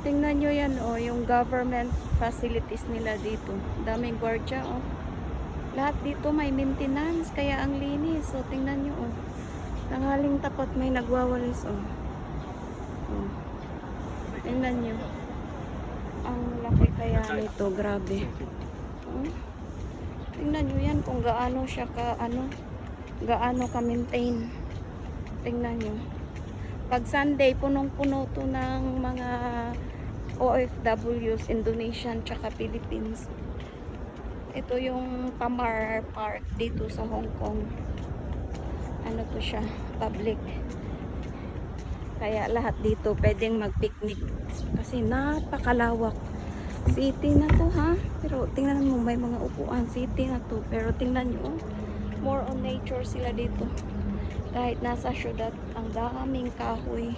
Tingnan nyo yan, oh, yung government facilities nila dito. Daming gwardiya, oh. Lahat dito may maintenance, kaya ang linis. So, tingnan nyo, oh. Tanghaling tapat may nagwawalis, oh. Oh. Tingnan nyo. Ang laki kaya nito, grabe. Oh. Tingnan nyo yan kung gaano siya gaano ka-maintain. Tingnan nyo. Pag Sunday, punong-puno to ng mga OFWs, Indonesian, tsaka Philippines. Ito yung Tamar Park dito sa Hong Kong. Ano to siya? Public. Kaya lahat dito pwedeng mag-picnic. Kasi napakalawak. City na to, ha? Pero tingnan mo, may mga upuan. City na to. Pero tingnan nyo, more on nature sila dito. Kahit nasa syudad, ang daming kahoy.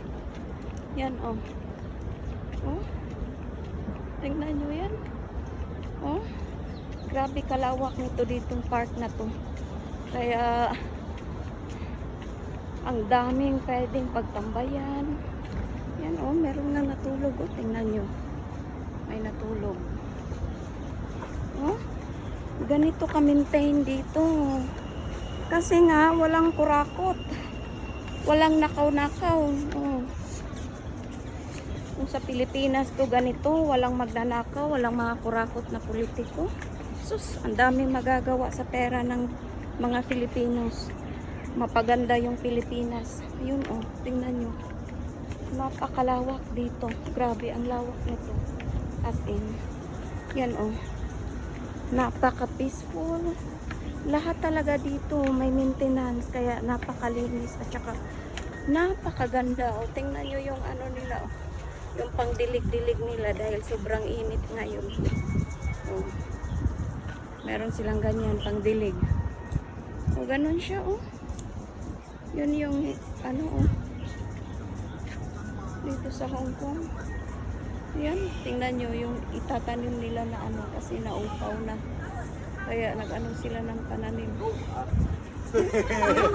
Yan, oh. Oh. Tingnan nyo yan. Oh. Grabe kalawak nito ditong park na to. Kaya ang daming pwedeng pagtambayan. Yan, oh. Meron nga natulog, oh. Tingnan nyo. May natulog. Oh. Ganito ka-maintain dito. Kasi nga, walang kurakot. Walang nakaw-nakaw. Oh. Kung sa Pilipinas to ganito, walang magnanakaw, walang mga kurakot na politiko. Sus, ang daming magagawa sa pera ng mga Filipinos. Mapaganda yung Pilipinas. Ayun, oh, tingnan nyo. Napakalawak dito. Grabe ang lawak nito. As in. Yan, oh. Napaka-peaceful. Lahat talaga dito may maintenance, kaya napakalinis at saka napakaganda. O, tingnan nyo yung ano nila, o, yung pangdilig-dilig nila dahil sobrang init ngayon. O, meron silang ganyan, pangdilig. O, ganun siya, o. Yun yung ano, o, dito sa Hong Kong. Yan, tingnan nyo yung itatanim nila na ano, kasi naupaw na. Kaya nag-ano sila ng pananim.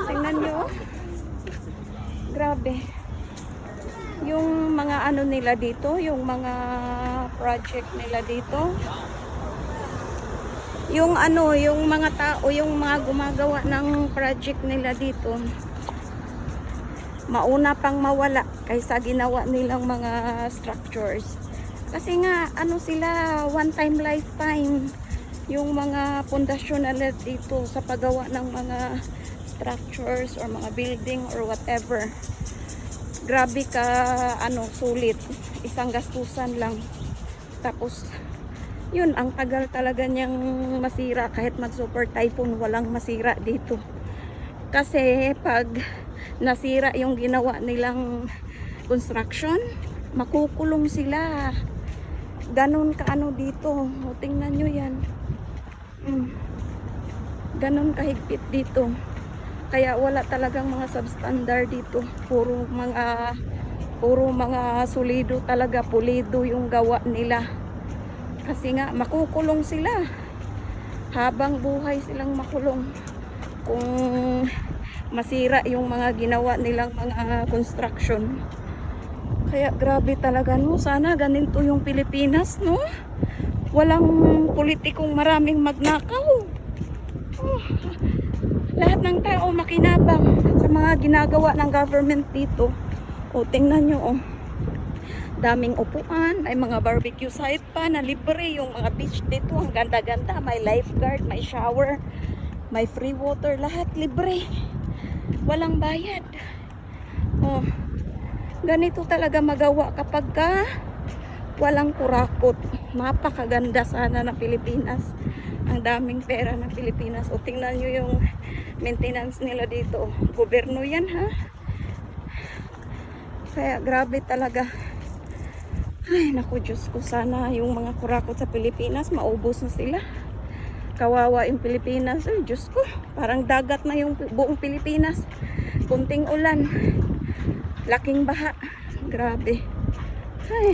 Tingnan nyo. Grabe. Yung mga ano nila dito, yung mga project nila dito. Yung ano, yung mga tao, yung mga gumagawa ng project nila dito. Mauna pang mawala kaysa ginawa nilang mga structures. Kasi nga, ano sila, one time lifetime. Yung mga pundasyon na dito sa paggawa ng mga structures or mga building or whatever. Grabe ka, ano, sulit. Isang gastusan lang. Tapos, yun, ang tagal talaga niyang masira. Kahit mag-super typhoon, walang masira dito. Kasi, pag nasira yung ginawa nilang construction, makukulong sila. Ganon ka ano dito. O, tingnan nyo yan. Ganon kahigpit dito. Kaya wala talagang mga substandard dito. Puro mga solido talaga, pulido yung gawa nila. Kasi nga makukulong sila. Habang buhay silang makulong. Kung masira yung mga ginawa nilang mga construction. Kaya grabe talaga, no. Sana ganito yung Pilipinas, no. Walang politikong maraming magnakaw. Oh, lahat ng tao makinabang sa mga ginagawa ng government dito. O, tingnan nyo, oh. Daming upuan, may mga barbecue site pa na libre. Yung mga beach dito, ang ganda-ganda. May lifeguard, may shower, may free water, lahat libre. Walang bayad. Oh, ganito talaga magawa kapag walang kurakot. Napakaganda sana na Pilipinas. Ang daming pera ng Pilipinas. O, tingnan nyo yung maintenance nila dito. Gobyerno yan, ha? Kaya grabe talaga. Ay, naku, Diyos ko, sana yung mga kurakot sa Pilipinas maubos na sila. Kawawa yung Pilipinas. Ay, Diyos ko, parang dagat na yung buong Pilipinas. Kunting ulan, laking baha. Grabe. Ay.